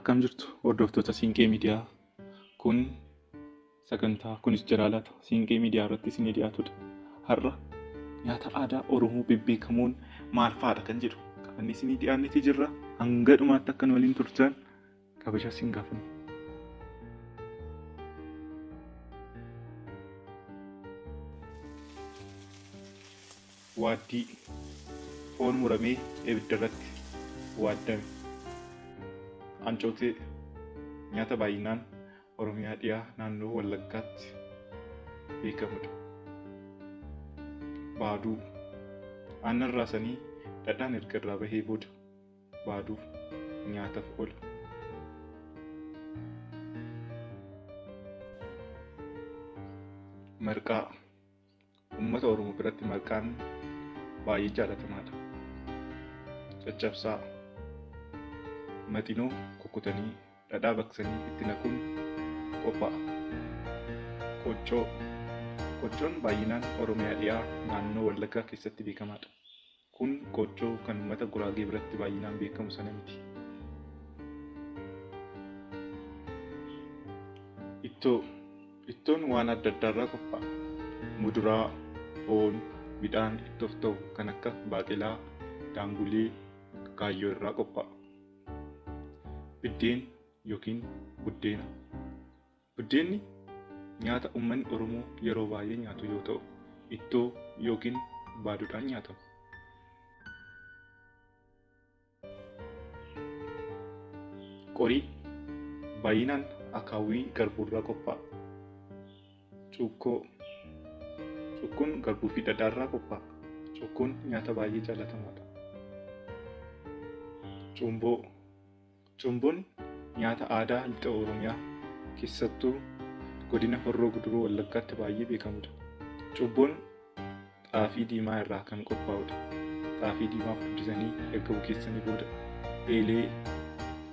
Akkam jirtu hordoftoota Siinqee Miidiyaa. Kun sagantaa kunis jalaalaata Siinqee Miidiyaa irratti isinii dhiyaatudha. Har'a nyaata aadaa Oromoo bebbeekamoon maal fa'aadha kan jedhu qabannee isinii dhiyaannetii jirra. Hanga dhumaatti akka nu waliin turtan kabaja isin gaafanna. Waaddii foon muramee ibidda irratti waaddame. Ancootee nyaata baay'inaan Oromiyaa dhiyaa naannoo Wallaggaatti beekamudha. Baaduu aannan raasanii dhadhaan erga irraa bahee booda baaduu nyaataaf oola. Marqaa uummata Oromoo biratti marqaan baay'ee jaalatamaadha. Caccabsaa maxinoo kukkutanii dhadhaa baqsanii itti naquun qophaa'a. Qochoon baay'inaan Oromiyaa dhiyaa naannoo Wallaggaa keessatti beekamaadha. Kun qochoo kan uummata Guraagee biratti baay'inaan beekamu sana miti. Ittoon waan adda addaa irraa qophaa'a. Muduraa, foon, midhaan ittoof ta'u kan akka baaqelaa, daangulee, kaayyoo irraa qophaa'a. Biddeen yookiin buddeena. Buddeenni nyaata uummanni Oromoo yeroo baay'ee nyaatu yoo ta'u, ittoo yookiin baaduudhaan nyaatama. Qorii baay'inaan akaawwii garbuu irraa qophaa'a. Cukkuun garbuu fi dhadhaa irraa qophaa'a. Cukkuun nyaata baay'ee jaalatamaadha. Cumboon nyaata aadaa lixa Oromiyaa keessattuu godina Horroo Guduruu Wallaggaatti baay'ee beekamudha. Cumboon xaafii diimaa irraa kan qophaa'udha. Xaafii diimaa furdisanii erga bukeessanii booda eelee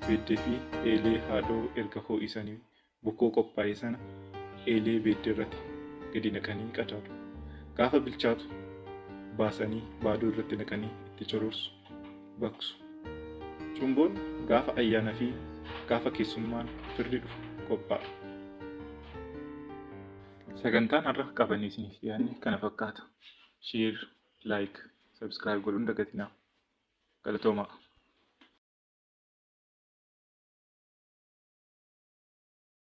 beeddee fi eelee haadhoo erga ho'isanii bukkoo qophaa'e sana eelee beeddee irratti gadi naqanii qadaadu. Gaafa bilchaatu baasanii baaduu irratti naqanii itti cororsu, baqsu. Cumboon gaafa ayyaana fi gaafa keessummaan firri dhufu qophaa'a. Sagantaan har'a qabannee isiniif dhiyaanne kana fakkaata. Share, like, subscribe godhuun dagatinaa. Galatoomaa.